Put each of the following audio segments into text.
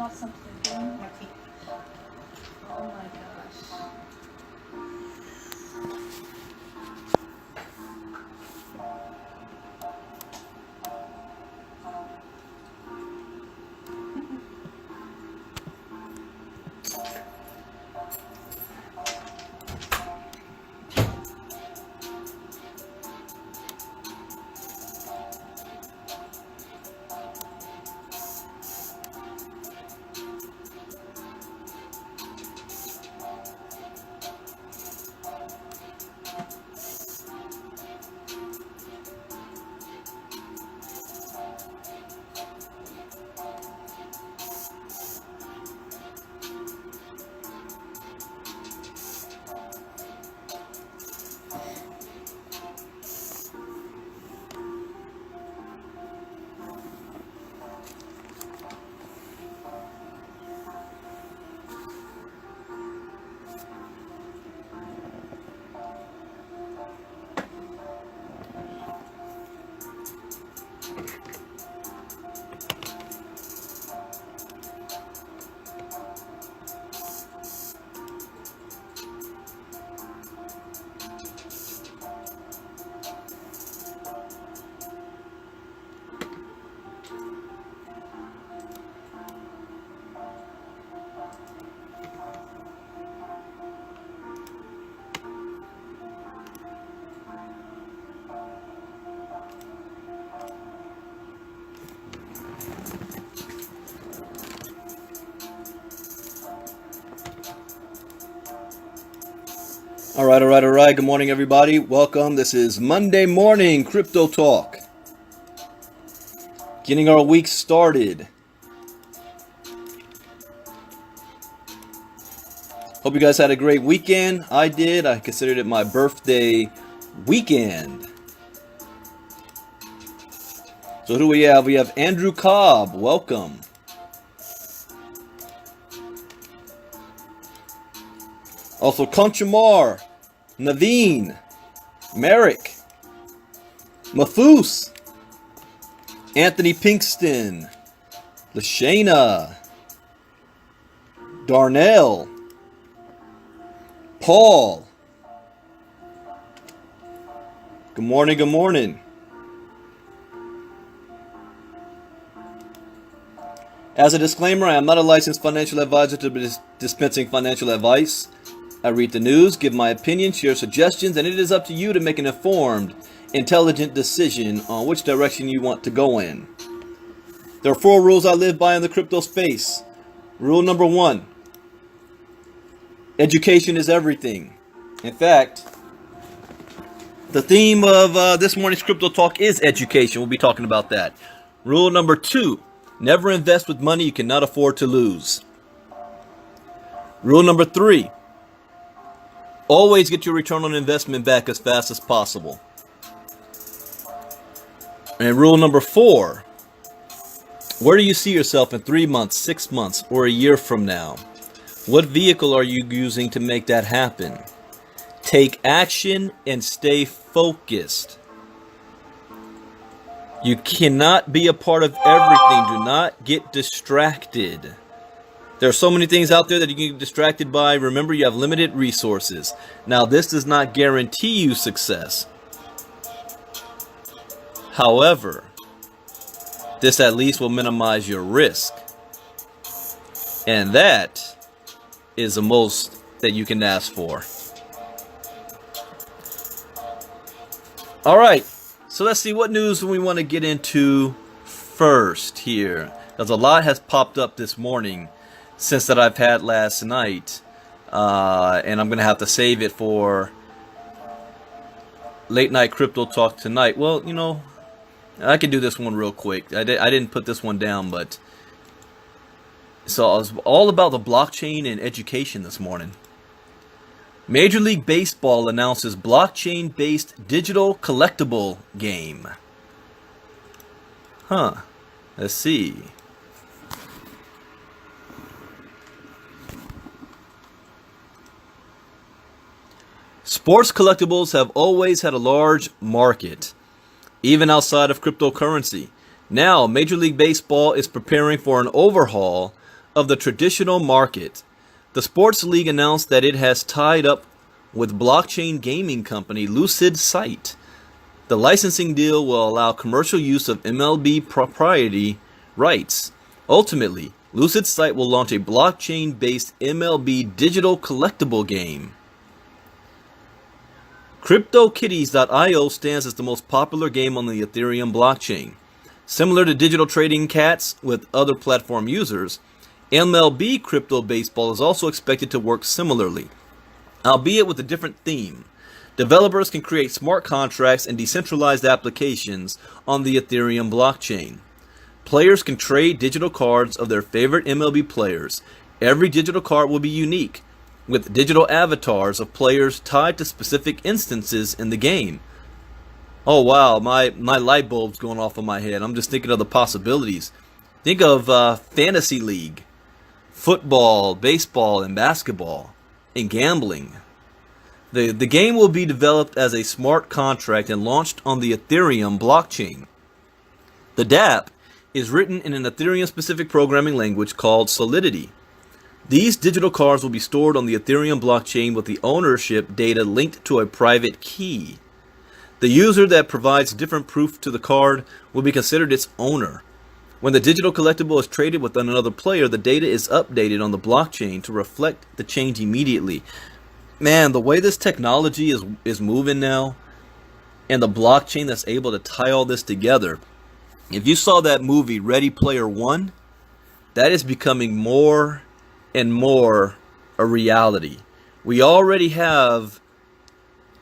got something to do. Oh my gosh. All right. Good morning, everybody. Welcome. This is Monday morning crypto talk. Getting our week started. Hope you guys had a great weekend. I did. I considered it my birthday weekend. So who do we have? We have Andrew Cobb. Welcome. Also, Conchamar, Naveen, Merrick, Mafus, Anthony Pinkston, Lashana, Darnell, Paul. Good morning. As a disclaimer, I am not a licensed financial advisor to be dispensing financial advice. I read the news, give my opinion, share suggestions, and it is up to you to make an informed, intelligent decision on which direction you want to go in. There are 4 rules I live by in the crypto space. Rule number 1, education is everything. In fact, the theme of this morning's crypto talk is education. We'll be talking about that. Rule number 2, never invest with money you cannot afford to lose. Rule number 3, always get your return on investment back as fast as possible. And rule number 4, where do you see yourself in 3 months, 6 months, or a year from now? What vehicle are you using to make that happen? Take action and stay focused. You cannot be a part of everything. Do not get distracted. There are so many things out there that you can get distracted by. Remember, you have limited resources. Now, this does not guarantee you success. However, this at least will minimize your risk. And that is the most that you can ask for. All right, so let's see what news we want to get into first here. Because a lot has popped up this morning since that I've had last night, and I'm gonna have to save it for late night crypto talk tonight. Well, you know, I can do this one real quick. I didn't put this one down, but so I was all about the blockchain and education this morning. Major League Baseball announces blockchain-based digital collectible game. Let's see. Sports collectibles have always had a large market, even outside of cryptocurrency. Now, Major League Baseball is preparing for an overhaul of the traditional market. The sports league announced that it has tied up with blockchain gaming company Lucid Site. The licensing deal will allow commercial use of MLB proprietary rights. Ultimately, Lucid Site will launch a blockchain-based MLB digital collectible game. CryptoKitties.io stands as the most popular game on the Ethereum blockchain. Similar to digital trading cats with other platform users, MLB Crypto Baseball is also expected to work similarly, albeit with a different theme. Developers can create smart contracts and decentralized applications on the Ethereum blockchain. Players can trade digital cards of their favorite MLB players. Every digital card will be unique, with digital avatars of players tied to specific instances in the game. Oh wow, my light bulb's going off in my head. I'm just thinking of the possibilities. Think of fantasy league, football, baseball, and basketball, and gambling. The game will be developed as a smart contract and launched on the Ethereum blockchain. The dApp is written in an Ethereum-specific programming language called Solidity. These digital cards will be stored on the Ethereum blockchain with the ownership data linked to a private key. The user that provides different proof to the card will be considered its owner. When the digital collectible is traded with another player, the data is updated on the blockchain to reflect the change immediately. Man, the way this technology is moving now, and the blockchain that's able to tie all this together. If you saw that movie Ready Player One, that is becoming more and more a reality. We already have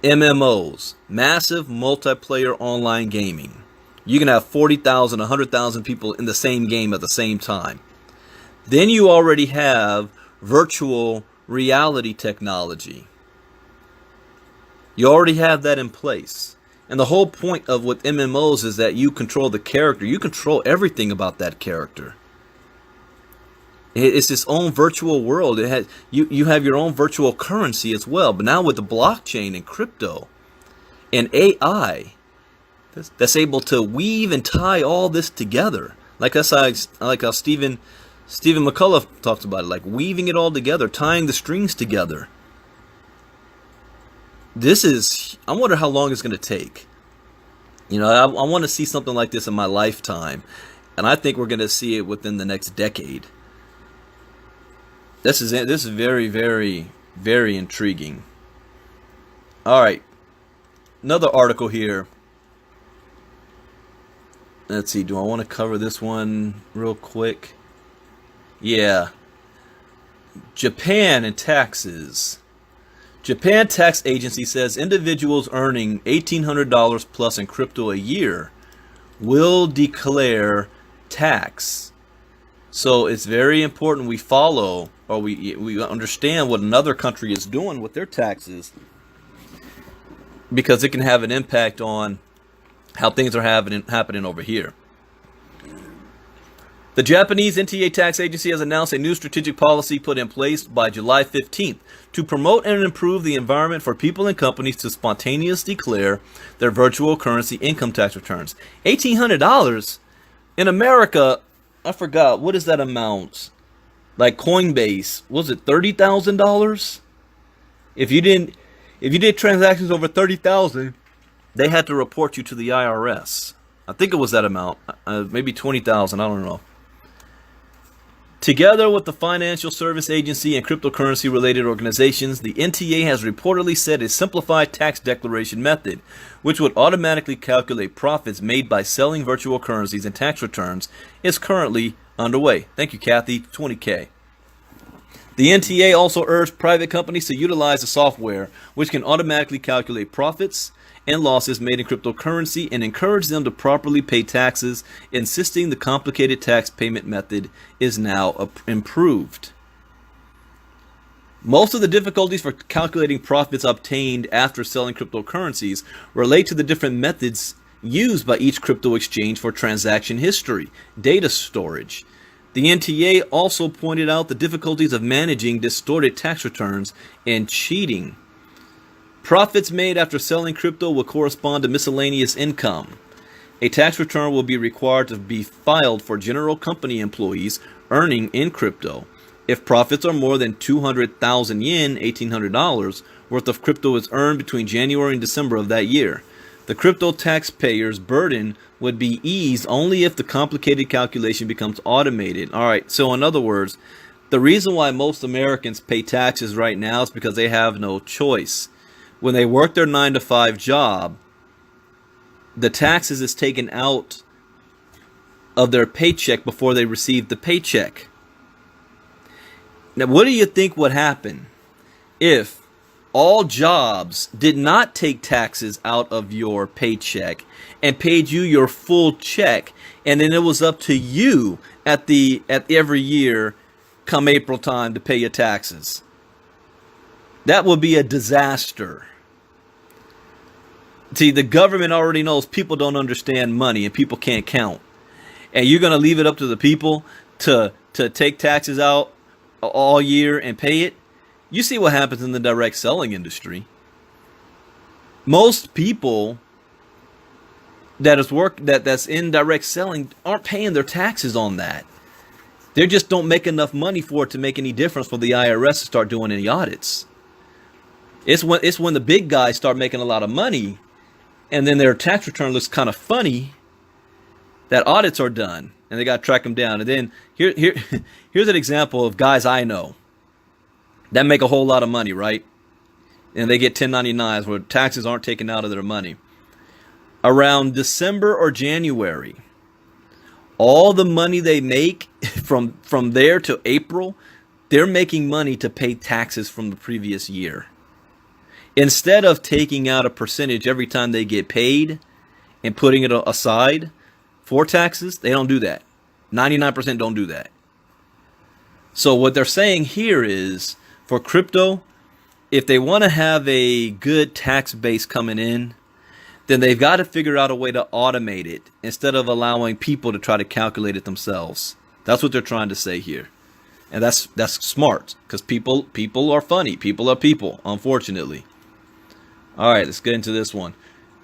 MMOs, massive multiplayer online gaming. You can have 40,000, 100,000 people in the same game at the same time. Then you already have virtual reality technology. You already have that in place. And the whole point of with MMOs is that you control the character. You control everything about that character. It's its own virtual world. It has you have your own virtual currency as well. But now with the blockchain and crypto and AI, that's able to weave and tie all this together. Like how Stephen McCullough talks about it, like weaving it all together, tying the strings together. I wonder how long it's going to take. You know, I want to see something like this in my lifetime, and I think we're going to see it within the next decade. This is very, very, very intriguing. All right, another article here. Let's see, do I want to cover this one real quick? Yeah. Japan and taxes. Japan tax agency says individuals earning $1,800 plus in crypto a year will declare tax. So it's very important we follow, or we understand what another country is doing with their taxes, because it can have an impact on how things are happening over here. The Japanese NTA tax agency has announced a new strategic policy put in place by July 15th to promote and improve the environment for people and companies to spontaneously declare their virtual currency income tax returns. $1,800 in America, I forgot, what is that amount? Like Coinbase, was it $30,000? If you did transactions over $30,000, they had to report you to the IRS. I think it was that amount, maybe $20,000, I don't know. Together with the Financial Service Agency and cryptocurrency-related organizations, the NTA has reportedly set a simplified tax declaration method, which would automatically calculate profits made by selling virtual currencies and tax returns, is currently underway. Thank you, Kathy. 20K. The NTA also urged private companies to utilize the software, which can automatically calculate profits and losses made in cryptocurrency, and encourage them to properly pay taxes, insisting the complicated tax payment method is now improved. Most of the difficulties for calculating profits obtained after selling cryptocurrencies relate to the different methods used by each crypto exchange for transaction history, data storage. The NTA also pointed out the difficulties of managing distorted tax returns and cheating. Profits made after selling crypto will correspond to miscellaneous income. A tax return will be required to be filed for general company employees earning in crypto. If profits are more than 200,000 yen, $1,800 worth of crypto is earned between January and December of that year. The crypto taxpayer's burden would be eased only if the complicated calculation becomes automated. All right, so in other words, the reason why most Americans pay taxes right now is because they have no choice. When they work their 9-to-5 job, the taxes is taken out of their paycheck before they receive the paycheck. Now, what do you think would happen if all jobs did not take taxes out of your paycheck and paid you your full check, and then it was up to you at every year come April time to pay your taxes? That would be a disaster. See, the government already knows people don't understand money and people can't count. And you're going to leave it up to the people to take taxes out all year and pay it? You see what happens in the direct selling industry. Most people that's in direct selling aren't paying their taxes on that. They just don't make enough money for it to make any difference for the IRS to start doing any audits. It's when the big guys start making a lot of money and then their tax return looks kind of funny that audits are done and they got to track them down. And then here's an example of guys I know that make a whole lot of money, right? And they get 1099s where taxes aren't taken out of their money. Around December or January, all the money they make from there to April, they're making money to pay taxes from the previous year. Instead of taking out a percentage every time they get paid and putting it aside for taxes, they don't do that. 99% don't do that. So what they're saying here is, for crypto, if they want to have a good tax base coming in, then they've got to figure out a way to automate it instead of allowing people to try to calculate it themselves. That's what they're trying to say here. And that's smart, because people are funny. People are people, unfortunately. All right, let's get into this one.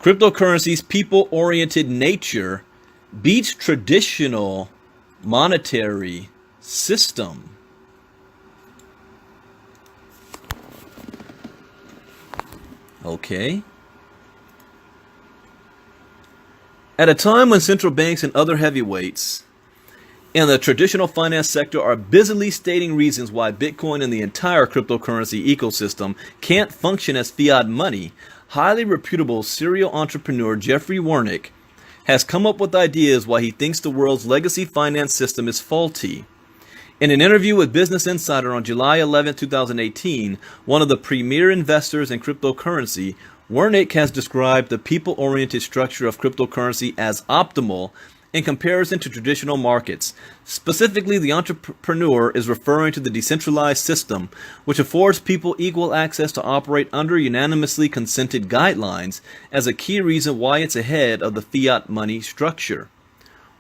Cryptocurrency's people-oriented nature beats traditional monetary system. Okay. At a time when central banks and other heavyweights in the traditional finance sector are busily stating reasons why Bitcoin and the entire cryptocurrency ecosystem can't function as fiat money, highly reputable serial entrepreneur Jeffrey Warnock has come up with ideas why he thinks the world's legacy finance system is faulty. In an interview with Business Insider on July 11, 2018, one of the premier investors in cryptocurrency, Warnock has described the people-oriented structure of cryptocurrency as optimal in comparison to traditional markets. Specifically, the entrepreneur is referring to the decentralized system, which affords people equal access to operate under unanimously consented guidelines, as a key reason why it's ahead of the fiat money structure.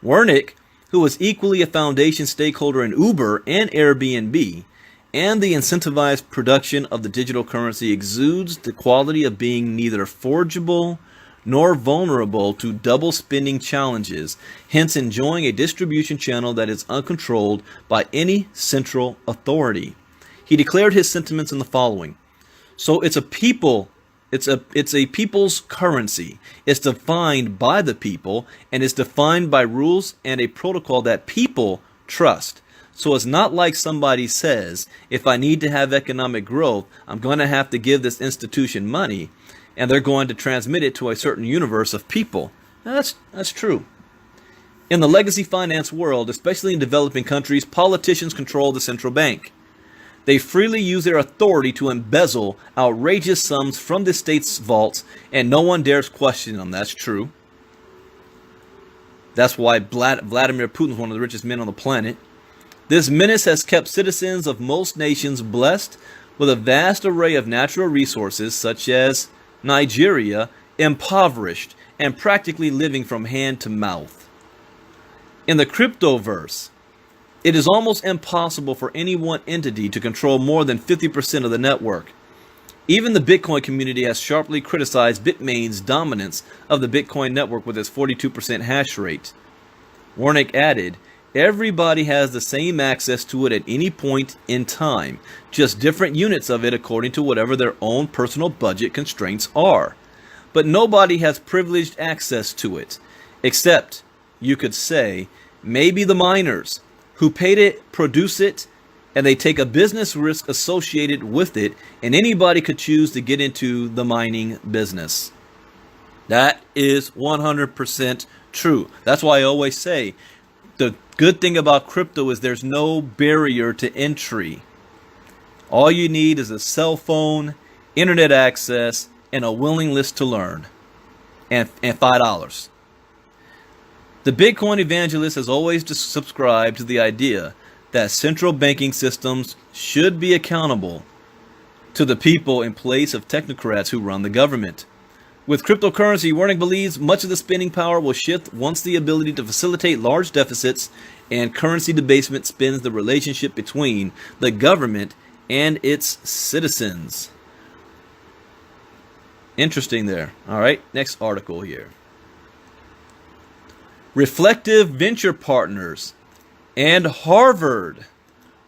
Warnock, who is equally a foundation stakeholder in Uber and Airbnb, and the incentivized production of the digital currency, exudes the quality of being neither forgeable nor vulnerable to double spending challenges, hence enjoying a distribution channel that is uncontrolled by any central authority. He declared his sentiments in the following. So it's a people's currency. It's defined by the people, and it's defined by rules and a protocol that people trust. So it's not like somebody says, if I need to have economic growth, I'm going to have to give this institution money, and they're going to transmit it to a certain universe of people. Now, that's true. In the legacy finance world, especially in developing countries, politicians control the central bank. They freely use their authority to embezzle outrageous sums from the state's vaults, and no one dares question them. That's true. That's why Vladimir Putin is one of the richest men on the planet. This menace has kept citizens of most nations blessed with a vast array of natural resources, such as Nigeria, impoverished and practically living from hand to mouth. In the cryptoverse, it is almost impossible for any one entity to control more than 50% of the network. Even the Bitcoin community has sharply criticized Bitmain's dominance of the Bitcoin network with its 42% hash rate. Warnock added, everybody has the same access to it at any point in time, just different units of it according to whatever their own personal budget constraints are. But nobody has privileged access to it, except, you could say, maybe the miners, who pay to produce it, and they take a business risk associated with it, and anybody could choose to get into the mining business. That is 100% true. That's why I always say, the good thing about crypto is there's no barrier to entry. All you need is a cell phone, internet access, and a willingness to learn, and $5. The Bitcoin evangelist has always subscribed to the idea that central banking systems should be accountable to the people in place of technocrats who run the government. With cryptocurrency, Warnock believes much of the spending power will shift once the ability to facilitate large deficits and currency debasement spins the relationship between the government and its citizens. Interesting there. All right, next article here. Reflective Venture Partners and Harvard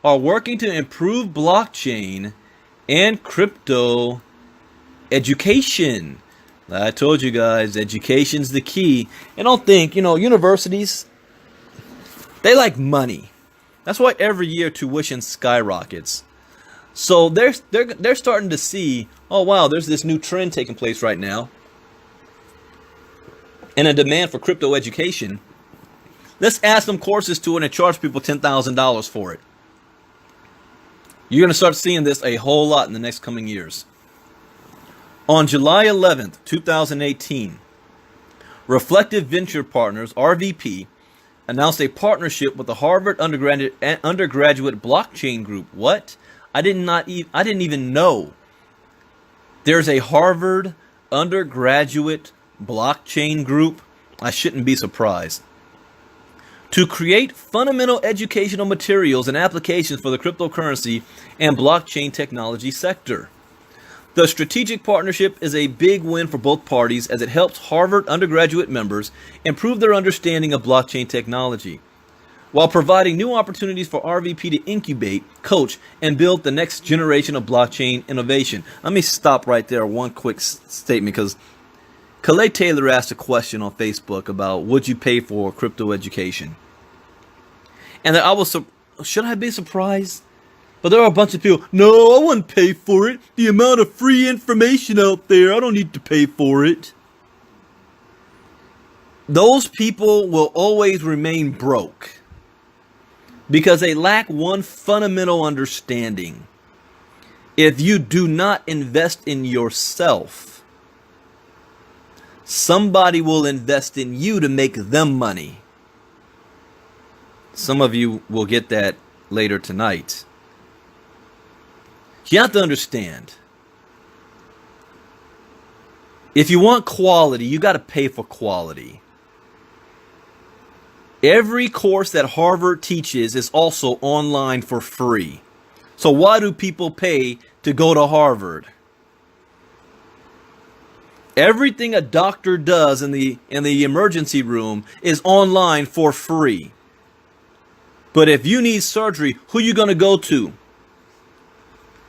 are working to improve blockchain and crypto education. I told you guys, education's the key. And don't think, universities, they like money. That's why every year tuition skyrockets. So they're starting to see, oh wow, there's this new trend taking place right now, and a demand for crypto education. Let's add some courses to it and charge people $10,000 for it. You're going to start seeing this a whole lot in the next coming years. On July 11th, 2018, Reflective Venture Partners, RVP, announced a partnership with the Harvard undergraduate blockchain group. What? I didn't even know there's a Harvard undergraduate blockchain group. I shouldn't be surprised. To create fundamental educational materials and applications for the cryptocurrency and blockchain technology sector. The strategic partnership is a big win for both parties as it helps Harvard undergraduate members improve their understanding of blockchain technology, while providing new opportunities for RVP to incubate, coach, and build the next generation of blockchain innovation. Let me stop right there. One quick statement, because Calais Taylor asked a question on Facebook about would you pay for crypto education? And I was, should I be surprised? But there are a bunch of people, no, I wouldn't pay for it. The amount of free information out there, I don't need to pay for it. Those people will always remain broke because they lack one fundamental understanding. If you do not invest in yourself, somebody will invest in you to make them money. Some of you will get that later tonight. You have to understand, if you want quality, you got to pay for quality. Every course that Harvard teaches is also online for free. So why do people pay to go to Harvard? Everything a doctor does in the emergency room is online for free. But if you need surgery, who you going to go to?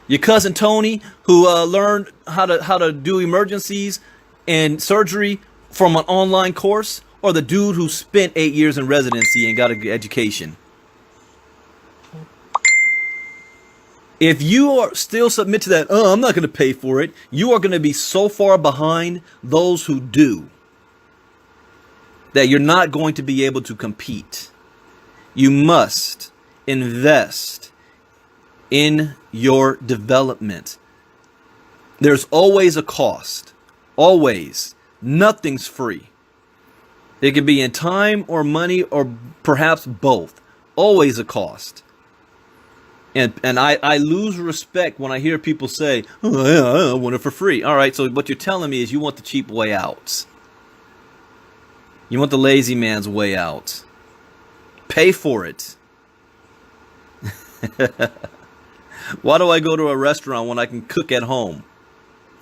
Your cousin Tony, who learned how to do emergencies and surgery from an online course, or the dude who spent 8 years in residency and got an education? If you are still submit to that, I'm not going to pay for it, you are going to be so far behind those who do that you're not going to be able to compete. You must invest in your development. There's always a cost. Always. Nothing's free. It could be in time or money or perhaps both. Always a cost. And I lose respect when I hear people say, oh, yeah, I want it for free. All right, so what you're telling me is you want the cheap way out. You want the lazy man's way out. Pay for it. Why do I go to a restaurant when I can cook at home?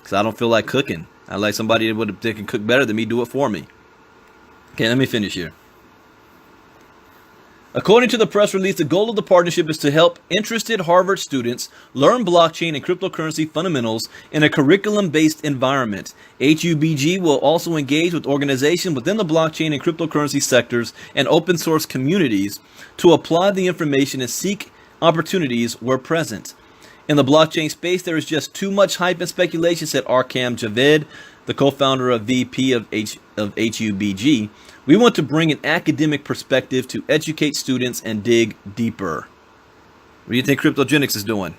because I don't feel like cooking. I like somebody that can cook better than me do it for me. Okay, let me finish here. According to the press release, the goal of the partnership is to help interested Harvard students learn blockchain and cryptocurrency fundamentals in a curriculum-based environment. HUBG will also engage with organizations within the blockchain and cryptocurrency sectors and open source communities to apply the information and seek opportunities where present. In the blockchain space, there is just too much hype and speculation, said Arkam Javed, the co-founder of VP of HUBG. We want to bring an academic perspective to educate students and dig deeper. What do you think Cryptogenics is doing?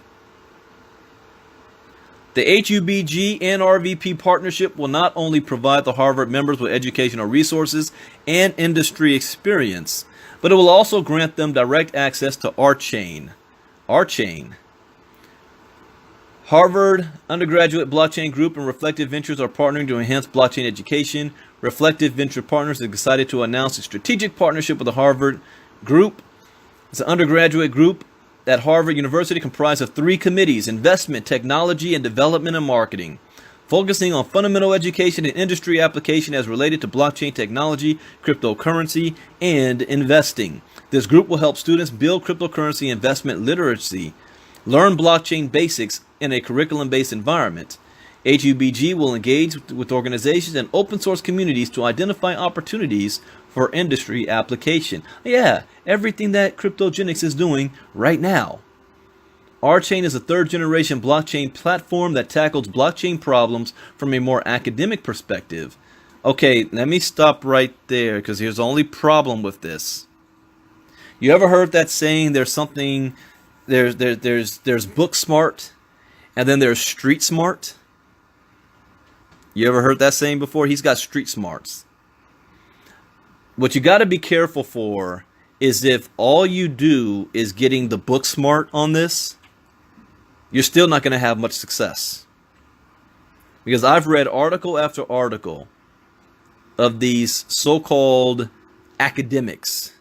The HUBG and RVP partnership will not only provide the Harvard members with educational resources and industry experience, but it will also grant them direct access to our chain. Harvard Undergraduate Blockchain Group and Reflective Ventures are partnering to enhance blockchain education. Reflective Venture Partners is excited to announce a strategic partnership with the Harvard Group. It's an undergraduate group at Harvard University comprised of 3 committees: investment, technology, and development and marketing, focusing on fundamental education and industry application as related to blockchain technology, cryptocurrency, and investing. This group will help students build cryptocurrency investment literacy, learn blockchain basics in a curriculum-based environment. HUBG will engage with organizations and open source communities to identify opportunities for industry application. Yeah, everything that Cryptogenics is doing right now. Our chain is a 3rd generation blockchain platform that tackles blockchain problems from a more academic perspective. Okay, let me stop right there, because here's the only problem with this. You ever heard that saying, there's book smart and then there's street smart? You ever heard that saying before? He's got street smarts. What you got to be careful for is if all you do is getting the book smart on this, you're still not going to have much success. Because I've read article after article of these so-called academics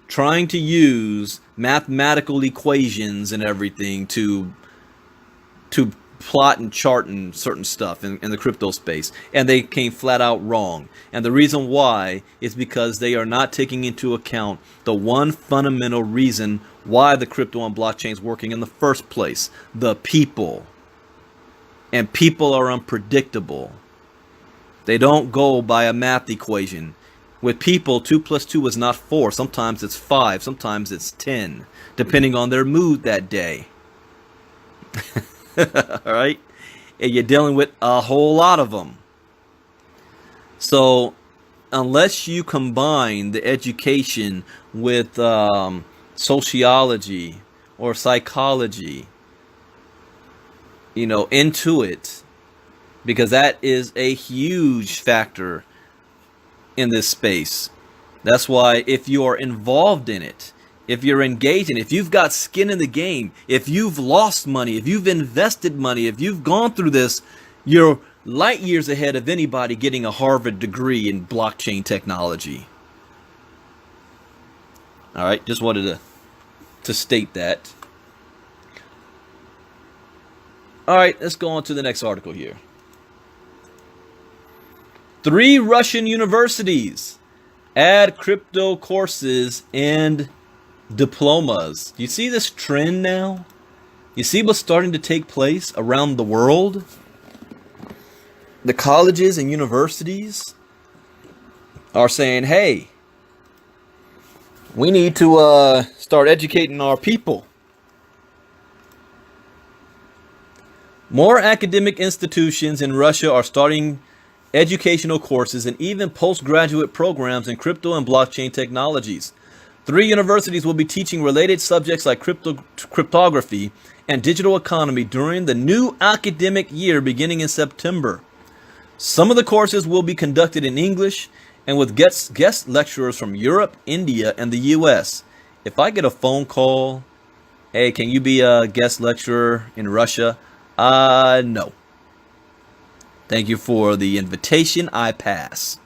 trying to use mathematical equations and everything to plot and chart and certain stuff in the crypto space, and they came flat out wrong. And the reason why is because they are not taking into account the one fundamental reason why the crypto and blockchain is working in the first place: the people. And people are unpredictable. They don't go by a math equation. With people, 2 plus 2 is not 4. Sometimes it's 5. Sometimes it's 10, depending on their mood that day. All right, and you're dealing with a whole lot of them. So unless you combine the education with sociology or psychology, into it, because that is a huge factor in this space. That's why if you are involved in it, if you're engaged in it, if you've got skin in the game, if you've lost money, if you've invested money, if you've gone through this, you're light years ahead of anybody getting a Harvard degree in blockchain technology. All right, just wanted to state that. All right, let's go on to the next article here. 3 Russian universities add crypto courses and diplomas. You see this trend now? You see what's starting to take place around the world? The colleges and universities are saying, hey, we need to start educating our people. More academic institutions in Russia are starting educational courses and even postgraduate programs in crypto and blockchain technologies. 3 universities will be teaching related subjects like cryptography and digital economy during the new academic year beginning in September. Some of the courses will be conducted in English and with guest lecturers from Europe, India, and the US. If I get a phone call, hey, can you be a guest lecturer in Russia? No. Thank you for the invitation. I pass.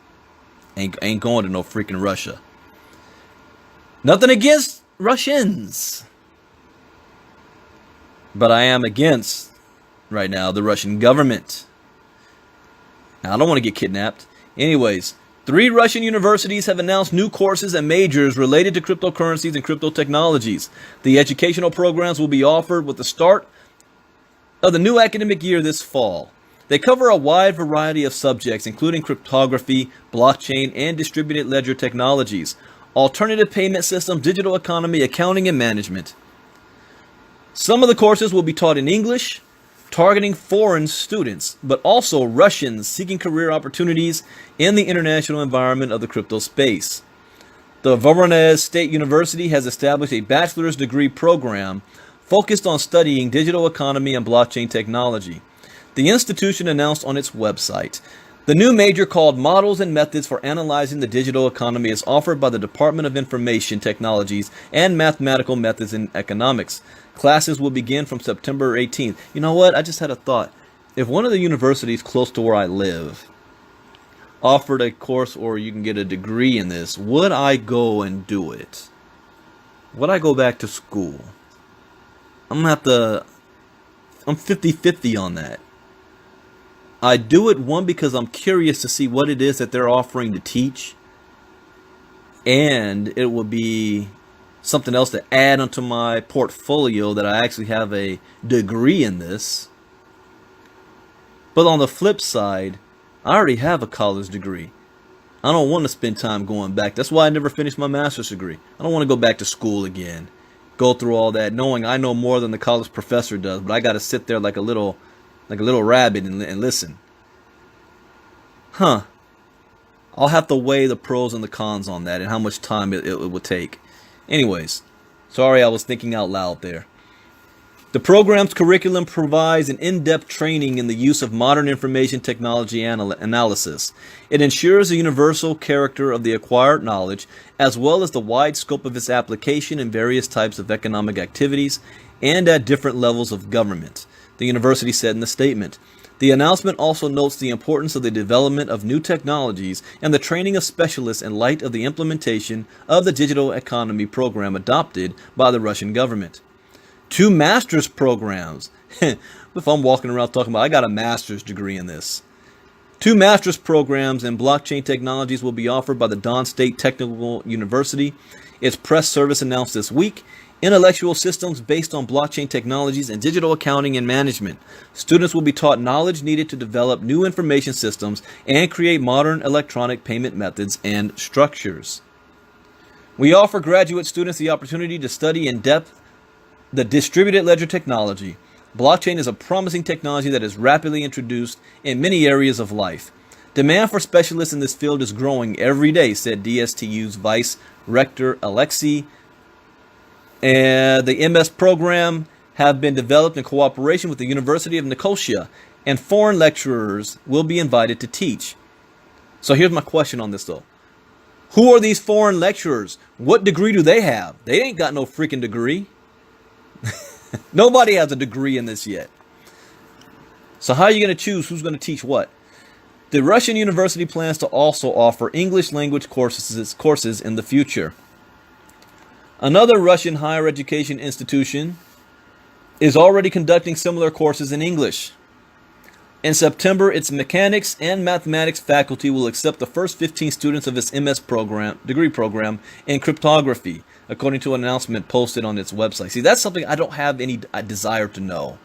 Ain't going to no freaking Russia. Nothing against Russians. But I am against, right now, the Russian government. Now, I don't want to get kidnapped. Anyways, 3 Russian universities have announced new courses and majors related to cryptocurrencies and crypto technologies. The educational programs will be offered with the start of the new academic year this fall. They cover a wide variety of subjects, including cryptography, blockchain, and distributed ledger technologies, alternative payment systems, digital economy, accounting, and management. Some of the courses will be taught in English, targeting foreign students, but also Russians seeking career opportunities in the international environment of the crypto space. The Voronezh State University has established a bachelor's degree program focused on studying digital economy and blockchain technology. The institution announced on its website, the new major called Models and Methods for Analyzing the Digital Economy is offered by the Department of Information Technologies and Mathematical Methods in Economics. Classes will begin from September 18th. You know what? I just had a thought. If one of the universities close to where I live offered a course or you can get a degree in this, would I go and do it? Would I go back to school? I'm 50-50 on that. I do it, one, because I'm curious to see what it is that they're offering to teach, and it will be something else to add onto my portfolio that I actually have a degree in this. But on the flip side, I already have a college degree. I don't want to spend time going back. That's why I never finished my master's degree. I don't want to go back to school again, go through all that, knowing I know more than the college professor does, but I got to sit there like a little rabbit and listen. I'll have to weigh the pros and the cons on that and how much time it would take. Anyways, sorry I was thinking out loud there. The program's curriculum provides an in-depth training in the use of modern information technology analysis. It ensures the universal character of the acquired knowledge, as well as the wide scope of its application in various types of economic activities and at different levels of government, the university said in the statement. The announcement also notes the importance of the development of new technologies and the training of specialists in light of the implementation of the digital economy program adopted by the Russian government. 2 master's programs. If I'm walking around talking about I got a master's degree in this. 2 master's programs in blockchain technologies will be offered by the Don State Technical University. Its press service announced this week. Intellectual systems based on blockchain technologies and digital accounting and management. Students will be taught knowledge needed to develop new information systems and create modern electronic payment methods and structures. We offer graduate students the opportunity to study in depth the distributed ledger technology. Blockchain is a promising technology that is rapidly introduced in many areas of life. Demand for specialists in this field is growing every day, said DSTU's Vice Rector Alexei. The MS program have been developed in cooperation with the University of Nicosia, and foreign lecturers will be invited to teach. So here's my question on this though. Who are these foreign lecturers? What degree do they have? They ain't got no freaking degree. Nobody has a degree in this yet. So how are you going to choose who's going to teach what? The Russian university plans to also offer English language courses in the future. Another Russian higher education institution is already conducting similar courses in English. In September, its mechanics and mathematics faculty will accept the first 15 students of its MS degree program in cryptography, according to an announcement posted on its website. See, that's something I don't have any desire to know.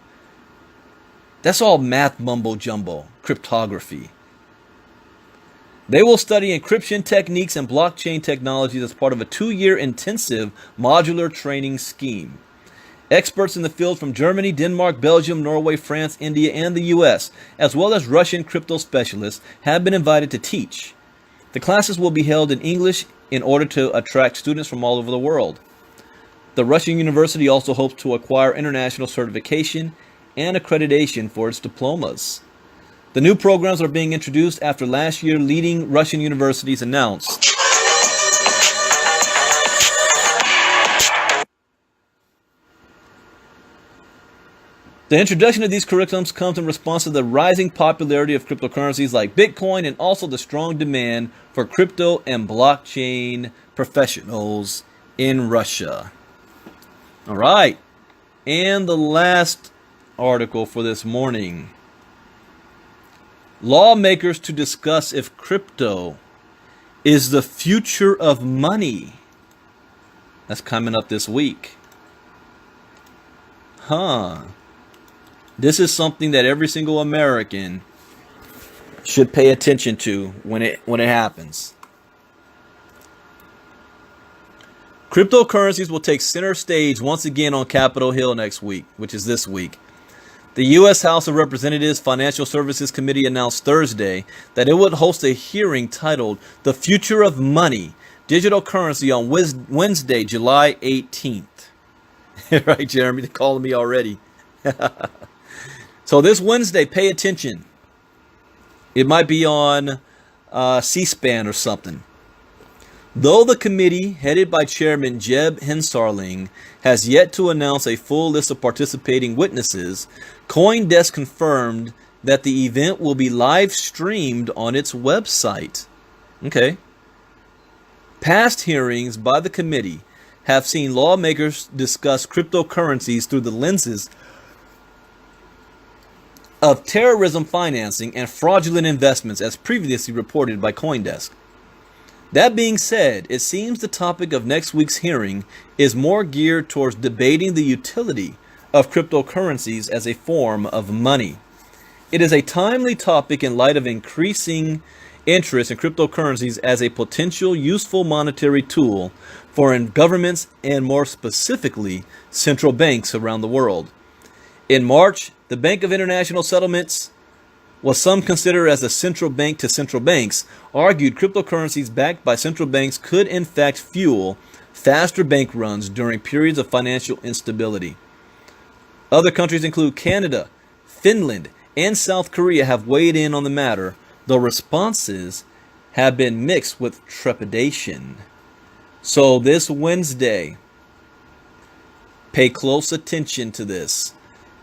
That's all math mumbo jumbo, cryptography. They will study encryption techniques and blockchain technologies as part of a 2-year intensive modular training scheme. Experts in the field from Germany, Denmark, Belgium, Norway, France, India, and the US, as well as Russian crypto specialists, have been invited to teach. The classes will be held in English in order to attract students from all over the world. The Russian university also hopes to acquire international certification and accreditation for its diplomas. The new programs are being introduced after last year leading Russian universities announced the introduction of these curriculums comes in response to the rising popularity of cryptocurrencies like Bitcoin and also the strong demand for crypto and blockchain professionals in Russia. All right, and the last article for this morning. Lawmakers to discuss if crypto is the future of money. That's coming up this week. This is something that every single American should pay attention to when it happens. Cryptocurrencies will take center stage once again on Capitol Hill next week, which is this week. The U.S. House of Representatives Financial Services Committee announced Thursday that it would host a hearing titled "The Future of Money, Digital Currency" on Wednesday, July 18th. Right, Jeremy? They're calling me already. So this Wednesday, pay attention. It might be on C-SPAN or something. Though the committee, headed by Chairman Jeb Hensarling, has yet to announce a full list of participating witnesses, CoinDesk confirmed that the event will be live streamed on its website. Okay. Past hearings by the committee have seen lawmakers discuss cryptocurrencies through the lenses of terrorism financing and fraudulent investments, as previously reported by CoinDesk. That being said, it seems the topic of next week's hearing is more geared towards debating the utility of cryptocurrencies as a form of money. It is a timely topic in light of increasing interest in cryptocurrencies as a potential useful monetary tool for governments and, more specifically, central banks around the world. In March, the Bank of International Settlements, what some consider as a central bank to central banks, argued cryptocurrencies backed by central banks could in fact fuel faster bank runs during periods of financial instability. Other countries include Canada, Finland, and South Korea have weighed in on the matter, though responses have been mixed with trepidation. So this Wednesday, pay close attention to this.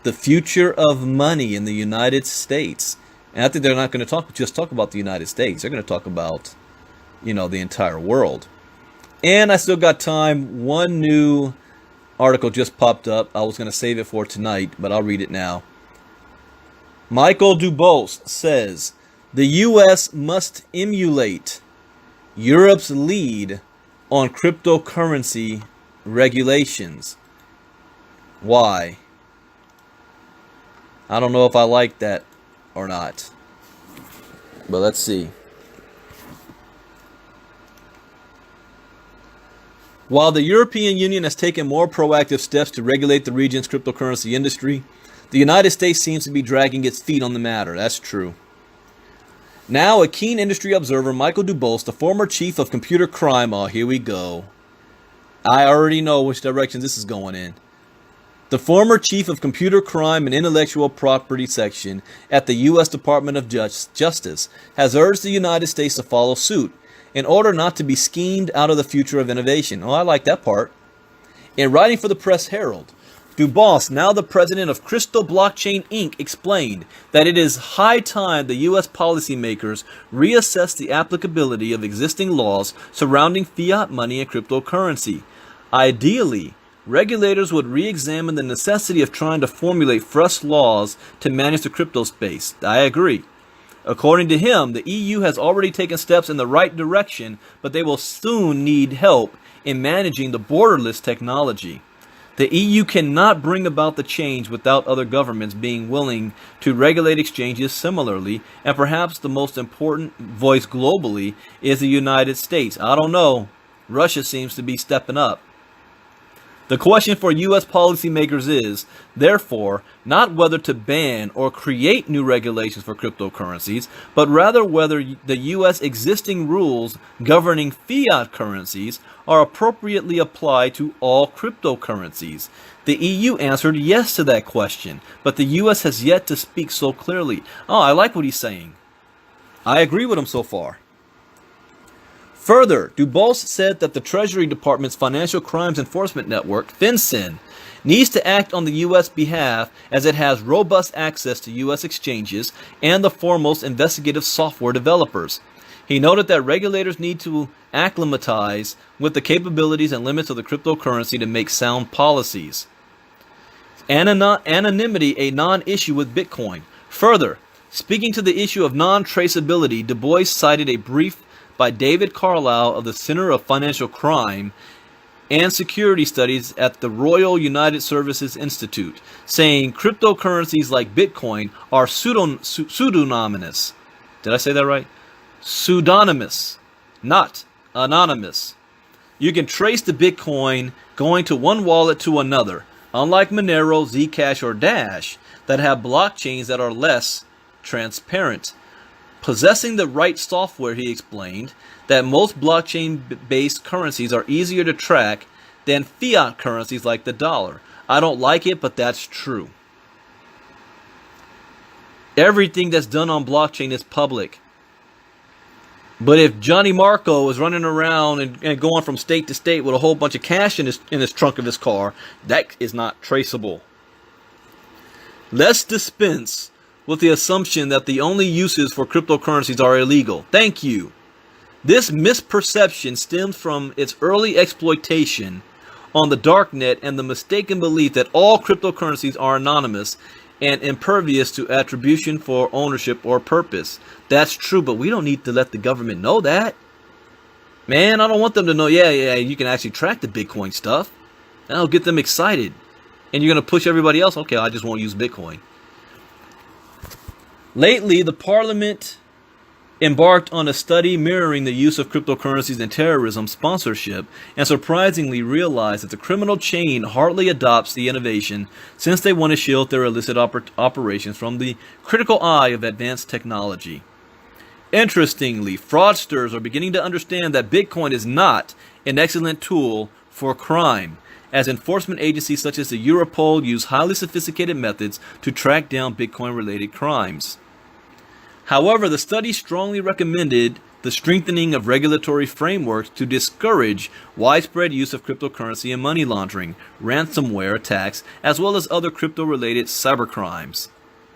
The future of money in the United States. And I think they're not going to just talk about the United States. They're going to talk about, the entire world. And I still got time. One new article just popped up. I was going to save it for tonight, but I'll read it now. Michael DuBose says, the U.S. must emulate Europe's lead on cryptocurrency regulations. Why? I don't know if I like that or not, but let's see. While the European Union has taken more proactive steps to regulate the region's cryptocurrency industry, the United States seems to be dragging its feet on the matter. That's true. Now, a keen industry observer, Michael DuBose, the former chief of computer crime, here we go. I already know which direction this is going in. The former chief of computer crime and intellectual property section at the U.S. Department of Justice has urged the United States to follow suit in order not to be schemed out of the future of innovation. Oh, I like that part. In writing for the Press Herald, DuBose, now the president of Crystal Blockchain Inc., explained that it is high time the U.S. policymakers reassess the applicability of existing laws surrounding fiat money and cryptocurrency. Ideally, regulators would re-examine the necessity of trying to formulate fresh laws to manage the crypto space. I agree. According to him, the EU has already taken steps in the right direction, but they will soon need help in managing the borderless technology. The EU cannot bring about the change without other governments being willing to regulate exchanges similarly, and perhaps the most important voice globally is the United States. I don't know. Russia seems to be stepping up. The question for U.S. policymakers is, therefore, not whether to ban or create new regulations for cryptocurrencies, but rather whether the U.S. existing rules governing fiat currencies are appropriately applied to all cryptocurrencies. The EU answered yes to that question, but the U.S. has yet to speak so clearly. Oh, I like what he's saying. I agree with him so far. Further, DuBose said that the Treasury Department's Financial Crimes Enforcement Network, FinCEN, needs to act on the U.S. behalf as it has robust access to U.S. exchanges and the foremost investigative software developers. He noted that regulators need to acclimatize with the capabilities and limits of the cryptocurrency to make sound policies. Anonymity a non-issue with Bitcoin. Further, Speaking to the issue of non-traceability, DuBose cited a brief by David Carlisle of the Center of Financial Crime and Security Studies at the Royal United Services Institute, saying cryptocurrencies like Bitcoin are pseudonymous. Did I say that right? Pseudonymous, not anonymous. You can trace the Bitcoin going to one wallet to another, unlike Monero, Zcash, or Dash, that have blockchains that are less transparent. Possessing the right software, he explained, that most blockchain-based currencies are easier to track than fiat currencies like the dollar. I don't like it, but that's true. Everything that's done on blockchain is public. But if Johnny Marco is running around and going from state to state with a whole bunch of cash in his trunk of his car, that is not traceable. Let's dispense with the assumption that the only uses for cryptocurrencies are illegal. Thank you. This misperception stems from its early exploitation on the darknet and the mistaken belief that all cryptocurrencies are anonymous and impervious to attribution for ownership or purpose. That's true, but we don't need to let the government know that. Man, I don't want them to know, yeah, you can actually track the Bitcoin stuff. That'll get them excited. And you're going to push everybody else, okay, I just won't use Bitcoin. Lately, the Parliament embarked on a study mirroring the use of cryptocurrencies in terrorism sponsorship, and surprisingly realized that the criminal chain hardly adopts the innovation, since they want to shield their illicit operations from the critical eye of advanced technology. Interestingly, fraudsters are beginning to understand that Bitcoin is not an excellent tool for crime, as enforcement agencies such as the Europol use highly sophisticated methods to track down Bitcoin-related crimes. However, the study strongly recommended the strengthening of regulatory frameworks to discourage widespread use of cryptocurrency in money laundering, ransomware attacks, as well as other crypto-related cybercrimes.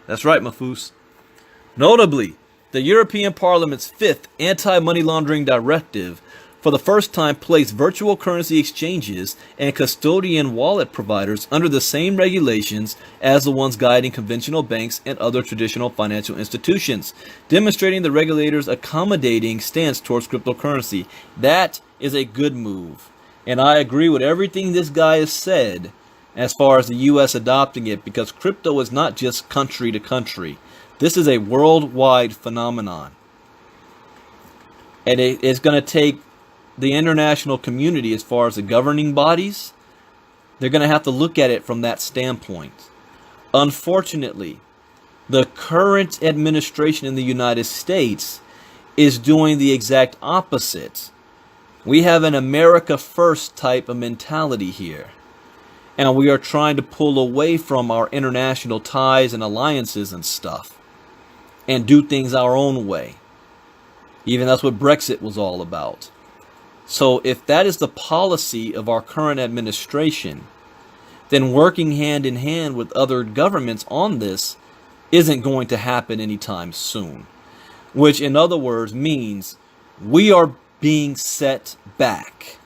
That's right, Mafus. Notably, the European Parliament's fifth anti-money laundering directive for the first time placed virtual currency exchanges and custodian wallet providers under the same regulations as the ones guiding conventional banks and other traditional financial institutions, demonstrating the regulators' accommodating stance towards cryptocurrency. That is a good move. And I agree with everything this guy has said as far as the U.S. adopting it, because crypto is not just country to country. This is a worldwide phenomenon. And it's going to take the international community, as far as the governing bodies, they're going to have to look at it from that standpoint. Unfortunately, the current administration in the United States is doing the exact opposite. We have an America First type of mentality here. And we are trying to pull away from our international ties and alliances and stuff, and do things our own way. Even that's what Brexit was all about. So if that is the policy of our current administration, then working hand in hand with other governments on this isn't going to happen anytime soon. Which, in other words, means we are being set back.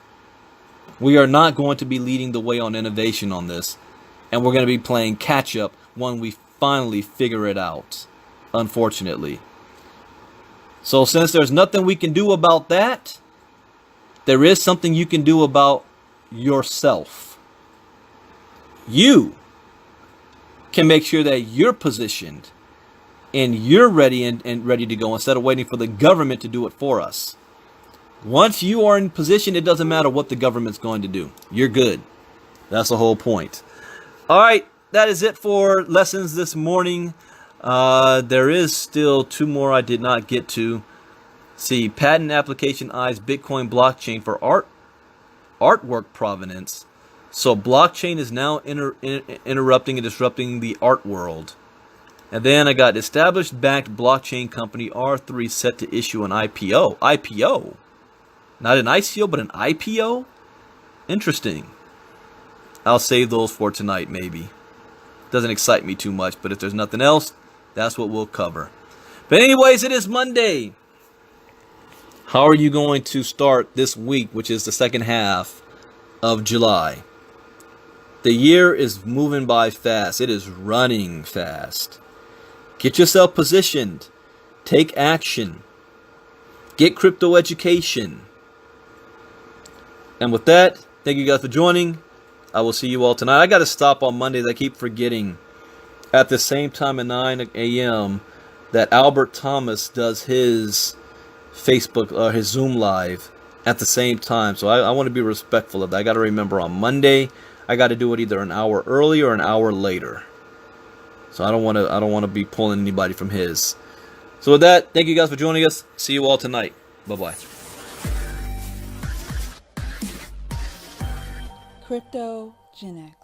We are not going to be leading the way on innovation on this, and we're going to be playing catch up when we finally figure it out, unfortunately. So since there's nothing we can do about that, there is something you can do about yourself. You can make sure that you're positioned and you're ready and ready to go, instead of waiting for the government to do it for us. Once you are in position, it doesn't matter what the government's going to do. You're good. That's the whole point. All right, that is it for lessons this morning. There is still two more I did not get to. See, patent application eyes Bitcoin blockchain for artwork provenance. So blockchain is now interrupting and disrupting the art world. And then I got established backed blockchain company R3 set to issue an IPO. IPO? Not an ICO, but an IPO? Interesting. I'll save those for tonight, maybe. Doesn't excite me too much, but if there's nothing else, that's what we'll cover. But anyways, it is Monday. How are you going to start this week, which is the second half of July? The year is moving by fast. It is running fast. Get yourself positioned. Take action. Get crypto education. And with that, thank you guys for joining. I will see you all tonight. I got to stop on Mondays. I keep forgetting. At the same time at 9 a.m. that Albert Thomas does his Facebook or his Zoom live at the same time. So I want to be respectful of that. I got to remember on Monday, I got to do it either an hour early or an hour later. So I don't want to be pulling anybody from his. So with that, thank you guys for joining us. See you all tonight. Bye-bye. Crypto Gen X.